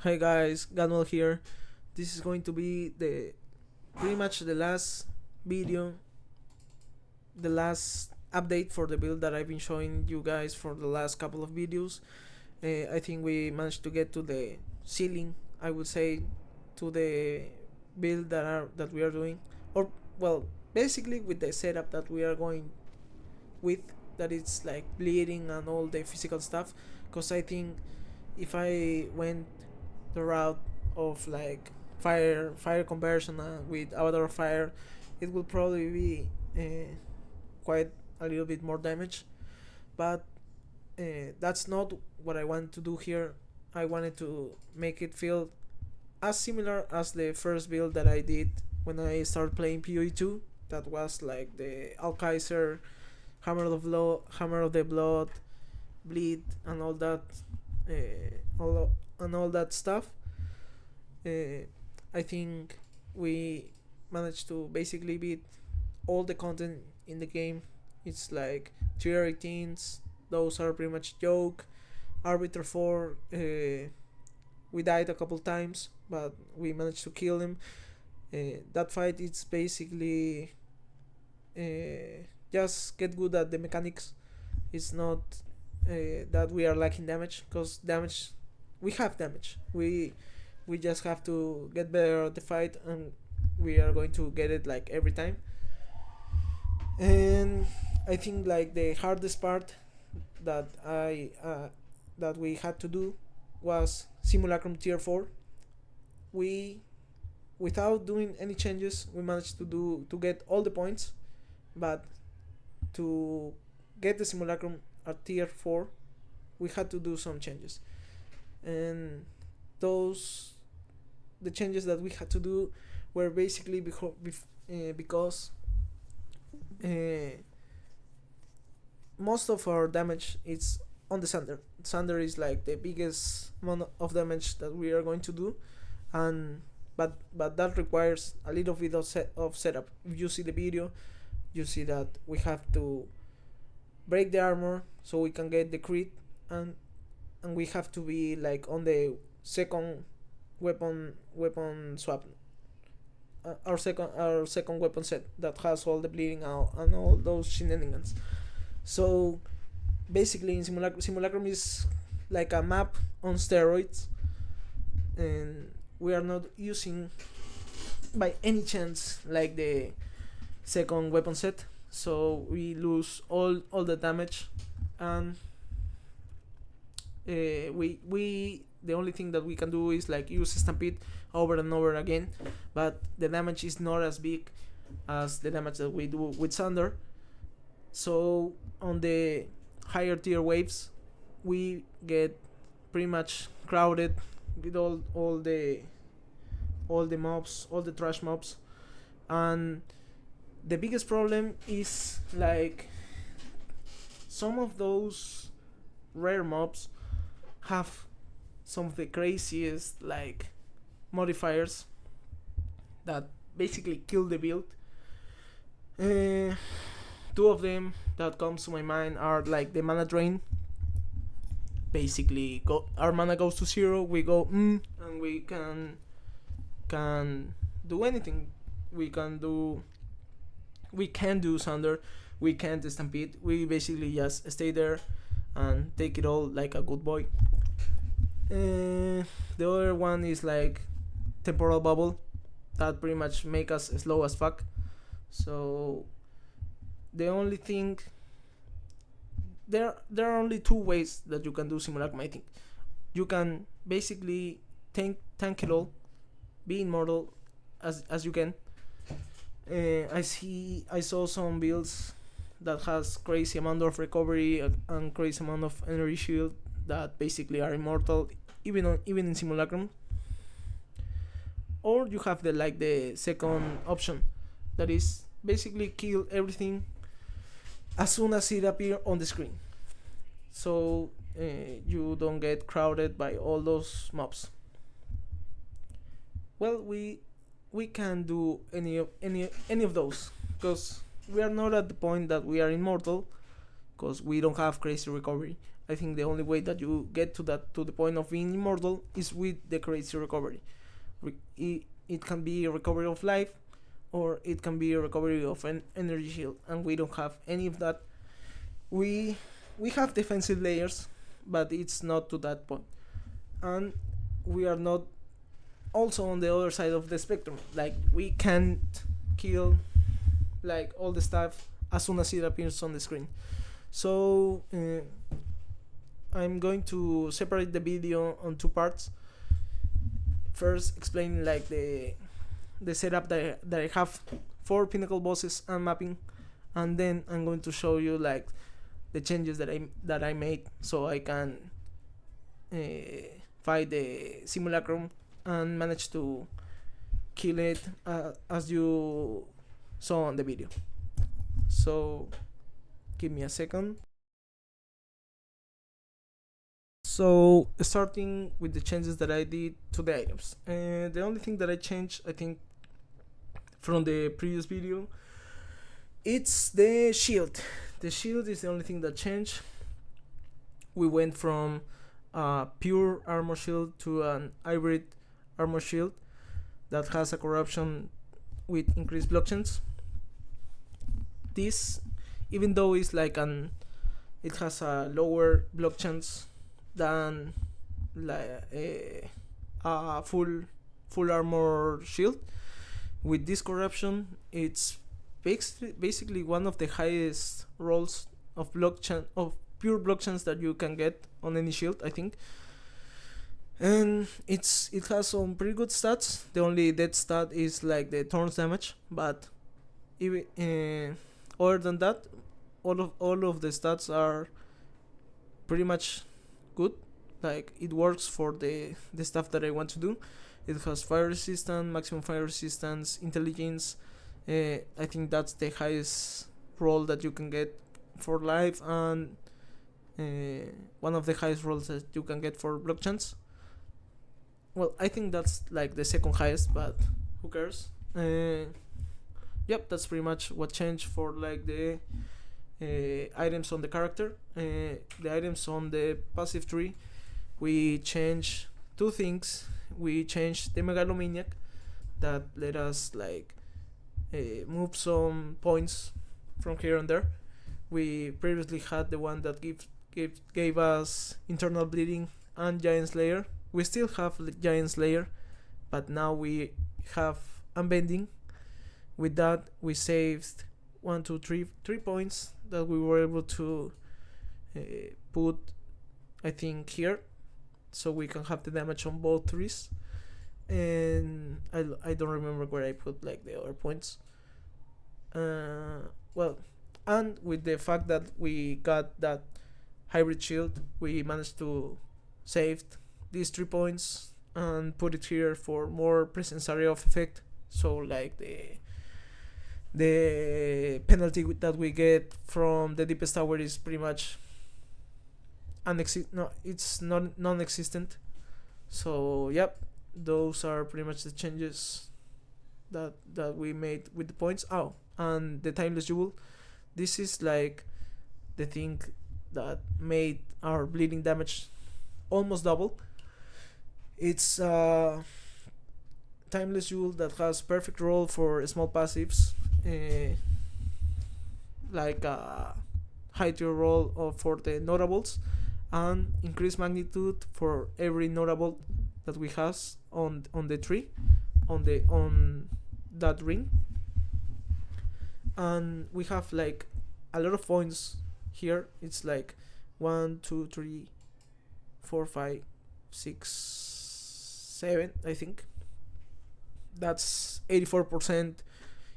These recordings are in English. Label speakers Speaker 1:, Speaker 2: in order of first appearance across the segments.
Speaker 1: Hey guys, Ganuel here. This is going to be the pretty much the last video, the last update for the build that I've been showing you guys for the last couple of videos. I think we managed to get to the ceiling, I would say, to the build that we are doing, or well, basically with the setup that we are going with, that it's like bleeding and all the physical stuff. Because I think if I went the route of like fire conversion with avatar of fire, it will probably be quite a little bit more damage. But that's not what I want to do here. I wanted to make it feel as similar as the first build that I did when I started playing PoE2. That was like the Alkaiser, Hammer of the Blood, Bleed, and all that, all that stuff. I think we managed to basically beat all the content in the game. It's like tier 18s, those are pretty much joke. Arbiter 4, we died a couple times, but we managed to kill him. That fight is basically just get good at the mechanics. It's not that we are lacking damage, because damage, we have damage. We just have to get better at the fight, and we are going to get it like every time. And I think like the hardest part that that we had to do was Simulacrum Tier 4. We, without doing any changes, we managed to get all the points, but to get the Simulacrum at Tier 4, we had to do some changes. And those, the changes that we had to do were basically because most of our damage is on the Sander. Sander is like the biggest amount of damage that we are going to do, and but that requires a little bit of setup. If you see the video, you see that we have to break the armor so we can get the crit, and we have to be like on the second weapon swap, our second weapon set that has all the bleeding out and all those shenanigans. So basically in Simulacrum is like a map on steroids, and we are not using by any chance like the second weapon set, so we lose all the damage. And we the only thing that we can do is like use Stampede over and over again, but the damage is not as big as the damage that we do with Thunder. So on the higher tier waves, we get pretty much crowded with all the mobs, all the trash mobs. And the biggest problem is like some of those rare mobs have some of the craziest like modifiers that basically kill the build. Two of them that comes to my mind are like the mana drain. Basically, our mana goes to 0. We go and we can do anything. We can do Thunder. We can't Stampede. We basically just stay there and take it all like a good boy. The other one is like temporal bubble, that pretty much make us slow as fuck. So the only thing, there are only two ways that you can do Simulacrum. I think you can basically tank it all, be immortal as you can. I saw some builds that has crazy amount of recovery and crazy amount of energy shield that basically are immortal even in Simulacrum. Or you have the second option, that is basically kill everything as soon as it appears on the screen, so you don't get crowded by all those mobs. Well, we can do any of those, because we are not at the point that we are immortal, because we don't have crazy recovery, I think the only way that you get to the point of being immortal is with the crazy recovery. It can be a recovery of life, or it can be a recovery of an energy shield, and we don't have any of that. We have defensive layers, but it's not to that point, and we are not also on the other side of the spectrum. Like, we can't kill like all the stuff as soon as it appears on the screen. So I'm going to separate the video on two parts. First, explaining like the setup that I have for pinnacle bosses and mapping, and then I'm going to show you like the changes that I made so I can fight the simulacrum and manage to kill it as you saw on the video. So give me a second. So starting with the changes that I did to the items, the only thing that I changed, I think, from the previous video, it's the shield. The shield is the only thing that changed. We went from a pure armor shield to an hybrid armor shield that has a corruption with increased block chance. This, even though it's like it has a lower block chance than like a full armor shield, with this corruption, it's basically one of the highest rolls of pure block chance that you can get on any shield, I think. And it has some pretty good stats. The only dead stat is like the thorns damage, but even other than that, all of the stats are pretty much good. Like, it works for the stuff that I want to do. It has fire resistance, maximum fire resistance, intelligence. I think that's the highest roll that you can get for life, and one of the highest rolls that you can get for block chance. Well, I think that's like the second highest, but who cares? Yep, that's pretty much what changed for like the items on the character. The items on the passive tree, we changed two things. We changed the Megalomaniac, that let us like move some points from here and there. We previously had the one that gave us internal bleeding and Giant Slayer. We still have Giant Slayer, but now we have Unbending. With that, we saved 3 points that we were able to put, I think, here, so we can have the damage on both trees. And I don't remember where I put like the other points. Well, and with the fact that we got that hybrid shield, we managed to save these 3 points and put it here for more presence area of effect. So like the penalty that we get from the deepest tower is pretty much it's non-existent. So yep, those are pretty much the changes that we made with the points. Oh, and the timeless jewel, this is like the thing that made our bleeding damage almost double. It's timeless jewel that has perfect roll for small passives, like a high tier roll for the notables, and increased magnitude for every notable that we have on the tree, on that ring. And we have like a lot of points here. It's like 1, 2, 3, 4, 5, 6, 7, I think. That's 84%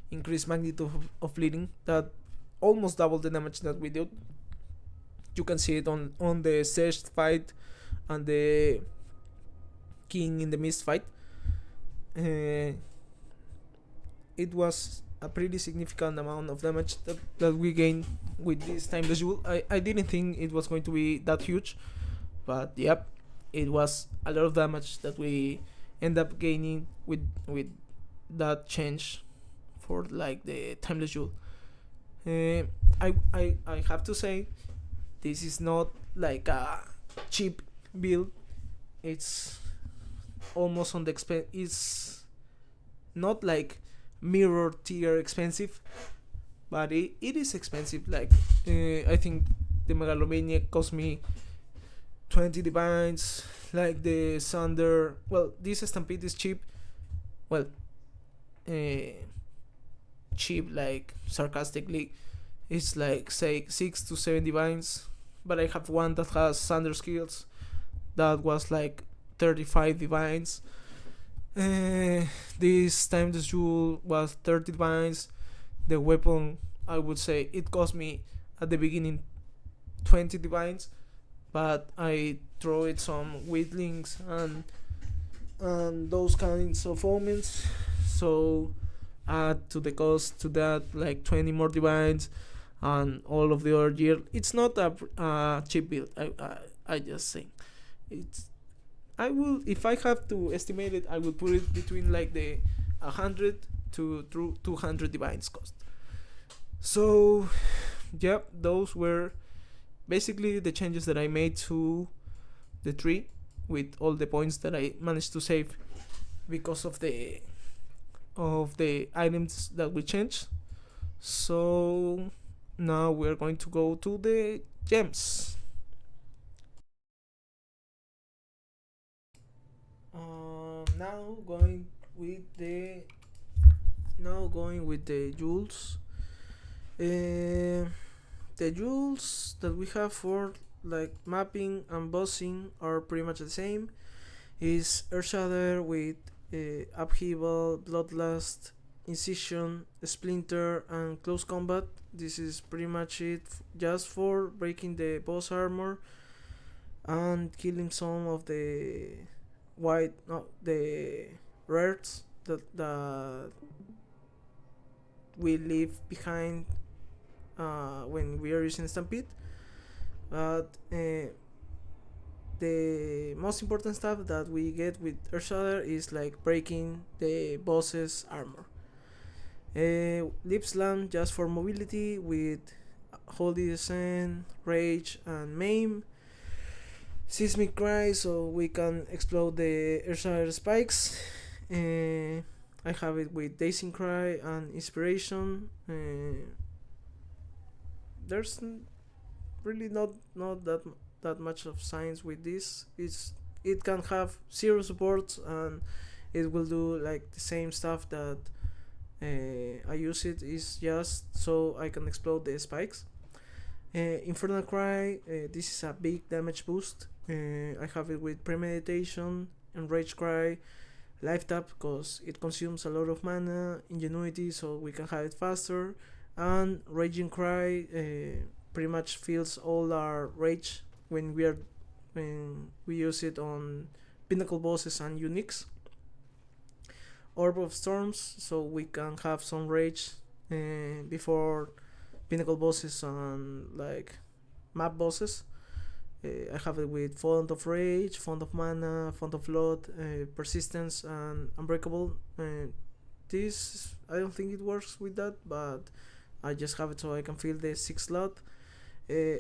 Speaker 1: increased magnitude of bleeding. That almost double the damage that we did. You can see it on the Xesht fight and the King in the Mist fight. It was a pretty significant amount of damage that we gained with this timeless jewel. I didn't think it was going to be that huge, but yep, it was a lot of damage that we end up gaining with that change for like the timeless jewel. I have to say this is not like a cheap build. It's almost on the it's not like mirror tier expensive, but it is expensive. Like I think the Megalomaniac cost me 20 divines. Like the Thunder, well, this Stampede is cheap. Well, uh, cheap, like sarcastically, it's like say 6 to 7 divines. But I have one that has Thunder skills that was like 35 divines. This time the jewel was 30 divines. The weapon, I would say it cost me at the beginning 20 divines, but I throw it some wheatlings and those kinds of omens, so add to the cost to that like 20 more divines and all of the other gear. It's not a cheap build. I just think it's. I will, if I have to estimate it, I will put it between like the 100 to 200 divines cost. So, yep, those were basically the changes that I made to the tree, with all the points that I managed to save because of the items that we changed. So now we're going to go to the gems. Now going with the jewels. The jewels that we have for like mapping and bossing are pretty much the same. Is Earthshatter with upheaval, bloodlust, incision, splinter, and close combat. This is pretty much it, just for breaking the boss armor and killing some of the the rares that we leave behind when we are using Stampede. But the most important stuff that we get with Earthshatter is like breaking the boss's armor. Lip Slam just for mobility with Holy Descent, Rage, and Maim. Seismic Cry so we can explode the Earthshatter spikes. I have it with Dazing Cry and Inspiration. There's really not that much of science with this. It can have 0 supports and it will do like the same stuff that I use it is just so I can explode the spikes. Infernal Cry, this is a big damage boost. I have it with Premeditation and Rage Cry, Life Tap because it consumes a lot of mana, Ingenuity so we can have it faster, and Raging Cry pretty much fills all our rage when we use it on pinnacle bosses and uniques. Orb of Storms so we can have some rage before pinnacle bosses and like map bosses. I have it with Font of Rage, Font of Mana, Font of Blood, Persistence, and Unbreakable. This I don't think it works with that, but I just have it so I can fill the 6 slot.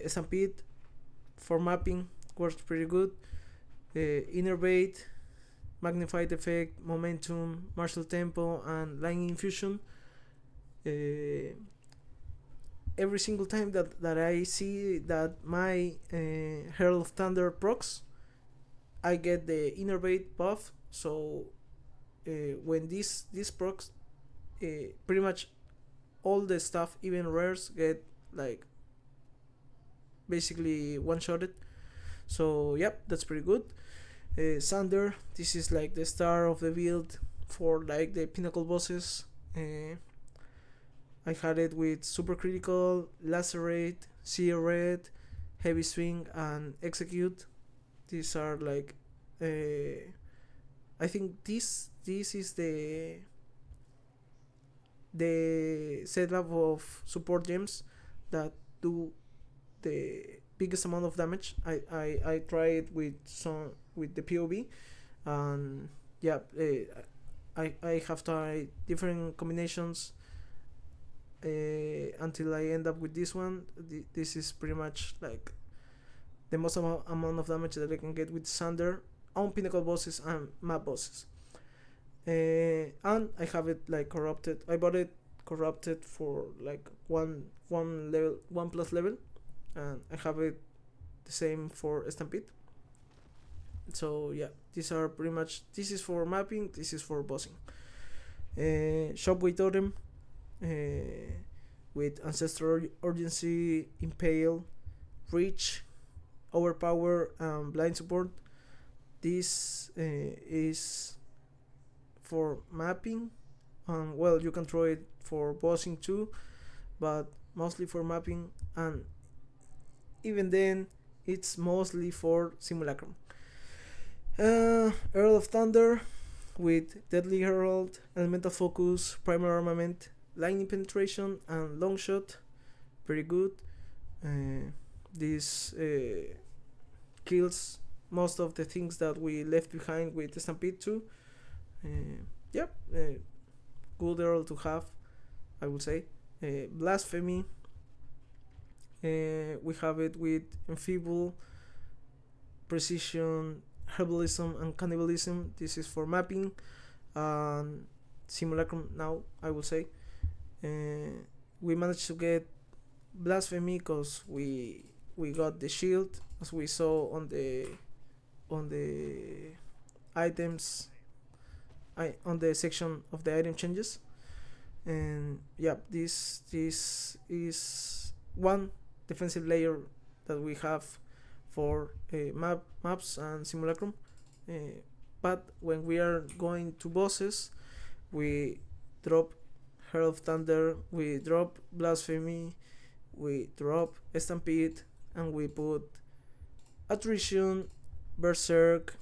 Speaker 1: Stampede for mapping works pretty good. Innervate, Magnified Effect, Momentum, Martial Tempo, and Lightning Infusion. Every single time that I see that my Herald of Thunder procs, I get the Innervate buff. So when this procs, pretty much all the stuff, even rares, get like basically one-shotted. So yep, that's pretty good. Sander, this is like the star of the build for like the pinnacle bosses. I had it with Super Critical, Lacerate, Seer Red, Heavy Swing, and Execute. These are like I think this is the setup of support gems that do the biggest amount of damage. I tried with the POV, and yeah, I have tried different combinations until I end up with this one. This is pretty much like the most amount of damage that I can get with Sunder on pinnacle bosses and map bosses. And I have it like corrupted. I bought it corrupted for like one level, 1+ level, and I have it the same for Stampede. So yeah, these are pretty much, this is for mapping, this is for bossing. Shockwave Totem with Ancestral Urgency, Impale, Reach, Overpower, and Blind Support. This is for mapping, and well, you can throw it for bossing too, but mostly for mapping, and even then it's mostly for Simulacrum. Earl of Thunder with Deadly Herald, Elemental Focus, Primal Armament, Lightning Penetration, and Long Shot. Pretty good. This kills most of the things that we left behind with Stampede 2. Yep, good Earl to have, I would say. Blasphemy. We have it with Enfeeble, Precision, Herbalism, and Cannibalism. This is for mapping. Simulacrum now, I will say. We managed to get Blasphemy because we got the shield, as we saw on the items, on the section of the item changes. And yeah, this is one defensive layer that we have for maps and Simulacrum. But when we are going to bosses, we drop Herald of Thunder, we drop Blasphemy, we drop Stampede, and we put Attrition, Berserk,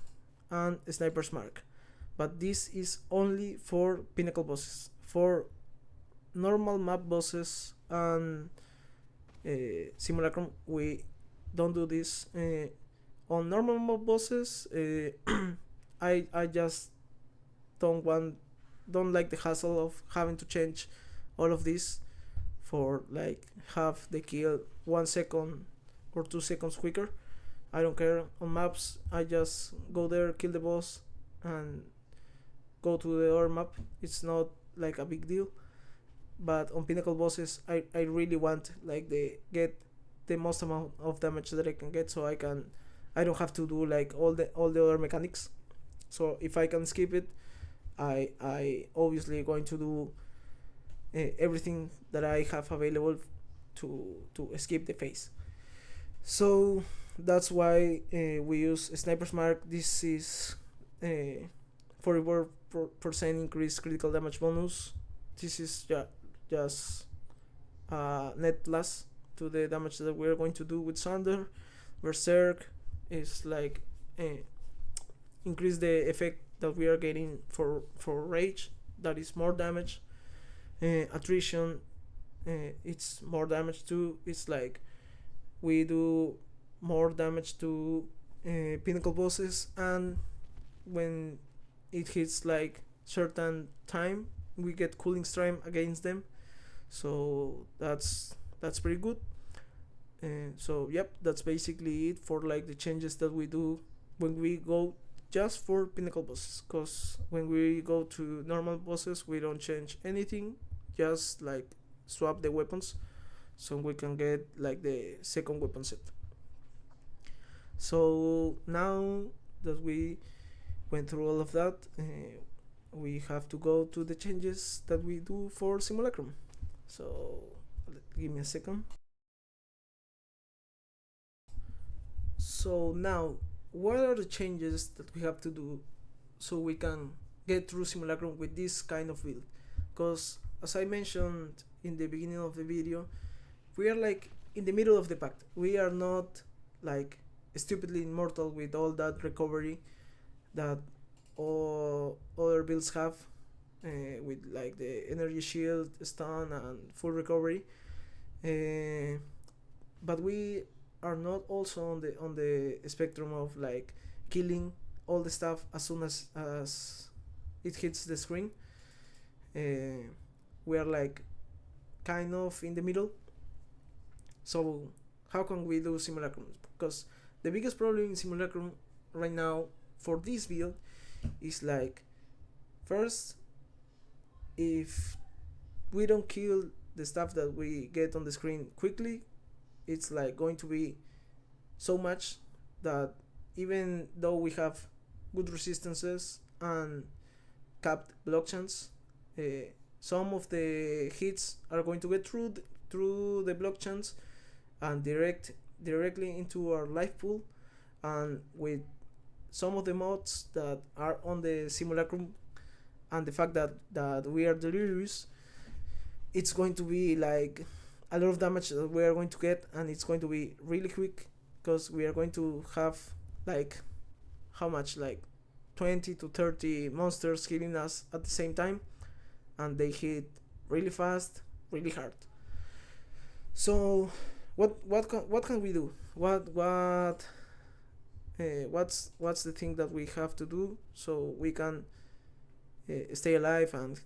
Speaker 1: and Sniper's Mark. But this is only for pinnacle bosses. For normal map bosses and Simulacrum, we don't do this. On normal map bosses, I just don't like the hassle of having to change all of this for like have the kill 1 second or 2 seconds quicker. I don't care. On maps, I just go there, kill the boss, and go to the other map. It's not like a big deal. But on pinnacle bosses, I really want like get the most amount of damage that I can get, so I don't have to do like all the other mechanics. So if I can skip it, I obviously going to do everything that I have available to escape the phase. So that's why we use Sniper's Mark. This is 44% increased critical damage bonus. This is just net plus to the damage that we're going to do with Sunder. Berserk is like increase the effect that we are getting for Rage. That is more damage. Attrition, it's more damage too. It's like we do more damage to pinnacle bosses, and when it hits like certain time, we get cooling strike against them. So that's pretty good. So yep, that's basically it for like the changes that we do when we go just for pinnacle bosses, because when we go to normal bosses we don't change anything, just like swap the weapons so we can get like the second weapon set. So now that we went through all of that, we have to go to the changes that we do for Simulacrum. So give me a second. So now, what are the changes that we have to do so we can get through Simulacrum with this kind of build? Because as I mentioned in the beginning of the video, we are like in the middle of the pack. We are not like stupidly immortal with all that recovery that all other builds have, with like the energy shield, stun, and full recovery. But we are not also on the spectrum of like killing all the stuff as soon as it hits the screen. We are like kind of in the middle. So how can we do Simulacrum? Because The biggest problem in Simulacrum right now for this build is like, first, if we don't kill the stuff that we get on the screen quickly, it's like going to be so much that even though we have good resistances and capped block chance, some of the hits are going to get through the block chance and directly into our life pool. And with some of the mods that are on the Simulacrum and the fact that we are delirious, it's going to be like a lot of damage that we are going to get, and it's going to be really quick because we are going to have like, how much, like 20 to 30 monsters killing us at the same time, and they hit really fast, really hard. So what can we do? What's the thing that we have to do so we can stay alive and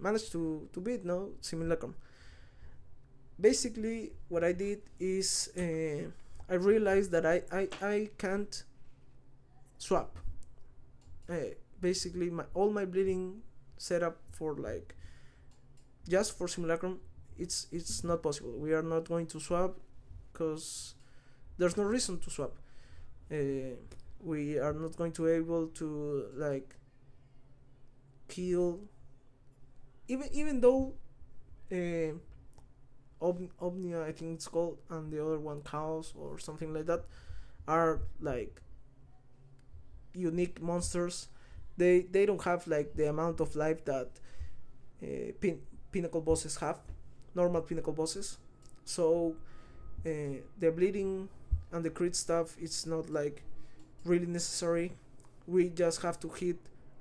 Speaker 1: manage to beat Simulacrum? Basically, what I did is I realized that I can't swap. Basically, all my bleeding setup for like just for Simulacrum, it's not possible. We are not going to swap because there's no reason to swap. We are not going to be able to like kill, even though Omnia, I think it's called, and the other one Chaos or something like that, are like unique monsters. They don't have like the amount of life that pinnacle bosses have, normal pinnacle bosses. So the bleeding and the crit stuff, it's not like really necessary. We just have to hit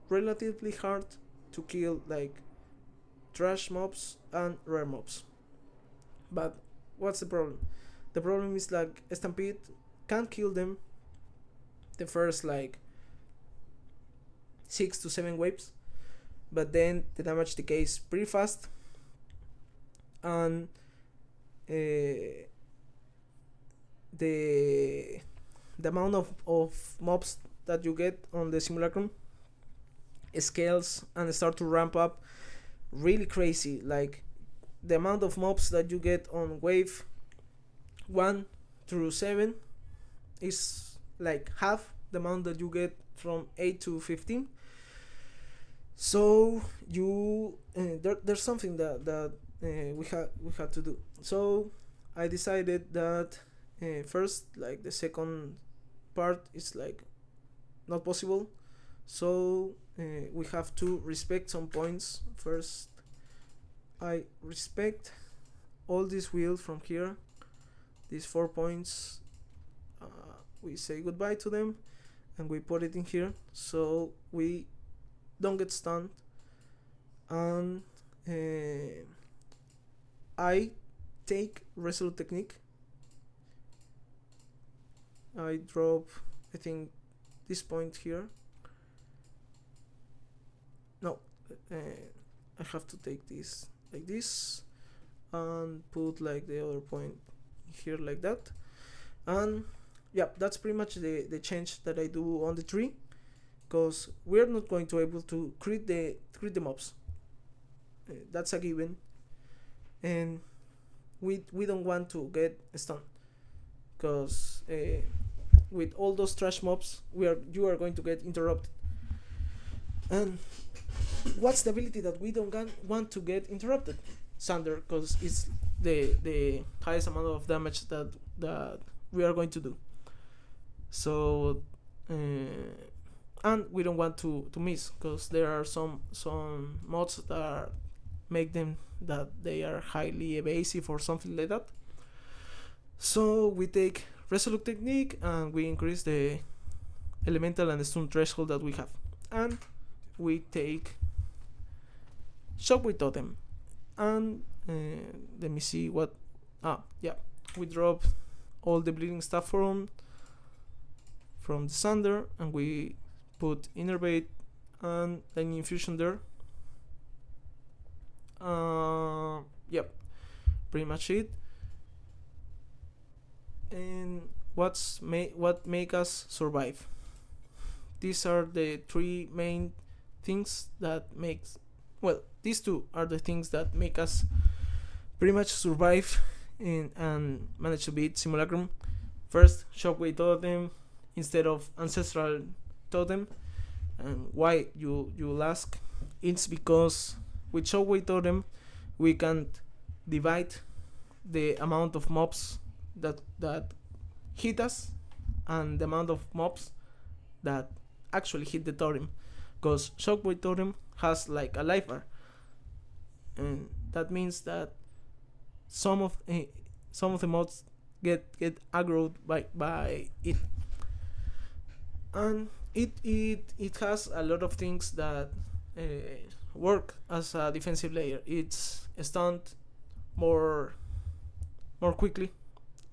Speaker 1: relatively hard to kill like trash mobs and rare mobs. But what's the problem? The problem is like Stampede can't kill them the first like 6 to 7 waves, but then the damage decays pretty fast, and the amount of mobs that you get on the Simulacrum scales and start to ramp up really crazy. Like the amount of mobs that you get on wave 1 through 7 is like half the amount that you get from 8 to 15. So you there's something that we had to do. So I decided that first, like the second part is like not possible. So we have to respect some points. First, I respect all these wheels from here. These 4 points, we say goodbye to them, and we put it in here so we don't get stunned. And I take Resolute Technique. I drop, I think, this point here. No, I have to take this like this and put like the other point here like that. And yeah, that's pretty much the change that I do on the tree, because we're not going to be able to crit the mobs. That's a given, and we don't want to get stunned, because with all those trash mobs you are going to get interrupted. And what's the ability that we don't want to get interrupted? Sunder, because it's the highest amount of damage that we are going to do. So and we don't want to miss, because there are some mods that make them that they are highly evasive or something like that. So we take Resolute Technique and we increase the elemental and the stun threshold that we have, and we take Shock with Totem. And let me see what we drop all the bleeding stuff from the Sunder, and we put Innervate and Lightning Infusion there. Yep, pretty much it. And what make us survive. These are the three main things that makes, well, these two are the things that make us pretty much survive and manage to beat Simulacrum. First, Shockwave Totem instead of Ancestral Totem. And why you'll ask? It's because with Shockwave Totem we can divide the amount of mobs that hit us and the amount of mobs that actually hit the totem, because Shockwave Totem has like a life bar, and that means that some of the mobs get aggroed by it, and it has a lot of things that work as a defensive layer. It's stunned more quickly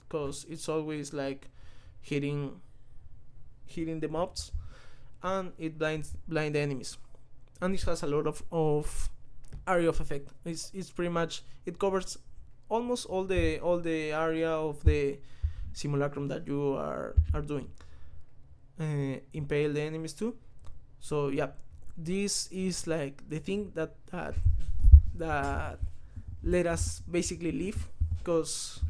Speaker 1: because it's always like hitting the mobs, and it blind enemies, and it has a lot of area of effect. It's pretty much, it covers almost all the area of the simulacrum that you are doing. Impale the enemies too. So yeah, this is like the thing that let us basically live, because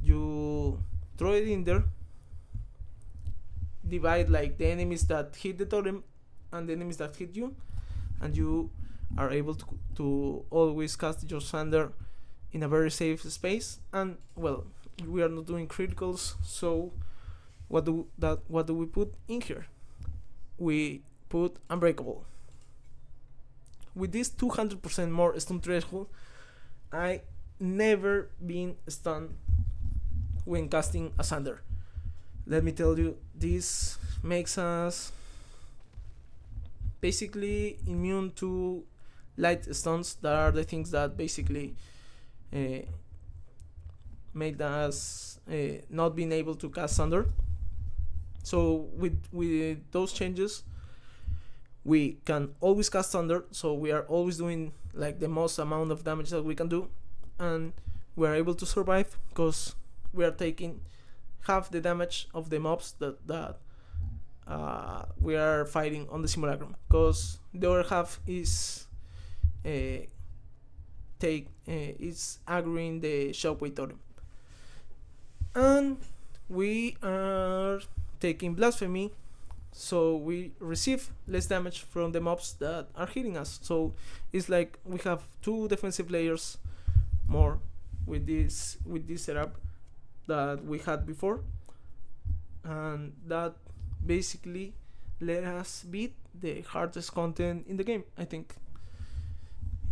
Speaker 1: you throw it in there, divide like the enemies that hit the totem and the enemies that hit you, and you are able to always cast your Sander in a very safe space. And well, we are not doing criticals, so what do we put in here? We put Unbreakable. With this 200% more stun threshold, I never been stunned when casting a Sander. Let me tell you, this makes us basically immune to light stuns. That are the things that basically made us not being able to cast Thunder. So with those changes, we can always cast Thunder, so we are always doing like the most amount of damage that we can do, and we are able to survive because we are taking half the damage of the mobs that we are fighting on the simulacrum, because the other half is is aggroing the Shockwave Totem. And we are taking Blasphemy, so we receive less damage from the mobs that are hitting us. So it's like we have two defensive layers more with this setup that we had before, and that basically let us beat the hardest content in the game, I think.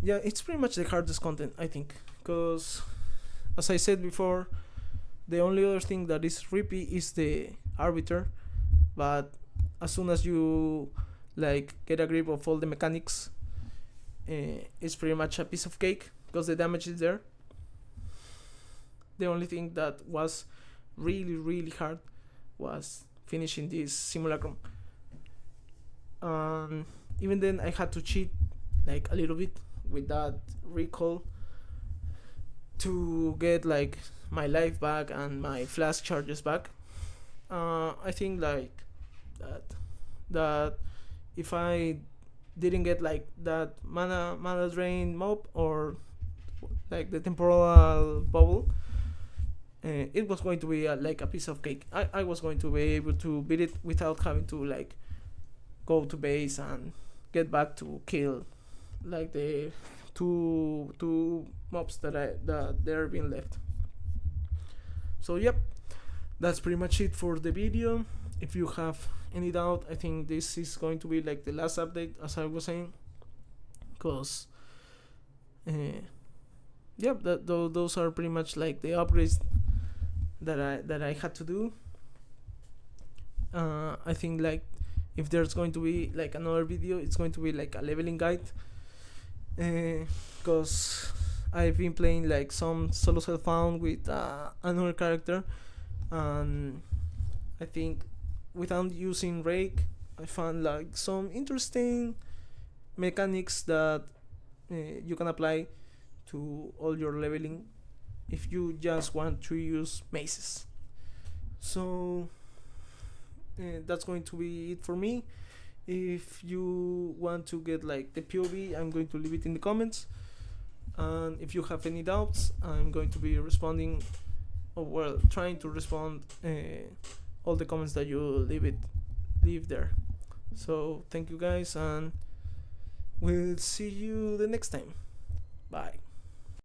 Speaker 1: Yeah, it's pretty much the hardest content, I think, because as I said before, the only other thing that is rippy is the Arbiter, but as soon as you like get a grip of all the mechanics, it's pretty much a piece of cake because the damage is there. The only thing that was really, really hard was finishing this simulacrum. Even then, I had to cheat like a little bit with that recall to get like my life back and my flask charges back. I think like that if I didn't get like that mana drain mob or like the temporal bubble, it was going to be like a piece of cake. I was going to be able to beat it without having to like go to base and get back to kill like the two mobs that they're being left. So yep, that's pretty much it for the video. If you have any doubt, I think this is going to be like the last update, as I was saying, because yep, those are pretty much like the upgrades that I had to do. I think like if there's going to be like another video, it's going to be like a leveling guide, because I've been playing like some solo self-found with another character, and I think without using Rake, I found like some interesting mechanics that you can apply to all your leveling if you just want to use mazes. So that's going to be it for me. If you want to get like the POV, I'm going to leave it in the comments, and if you have any doubts, I'm going to be responding, or well, trying to respond all the comments that you leave there. So thank you guys, and we'll see you the next time. Bye.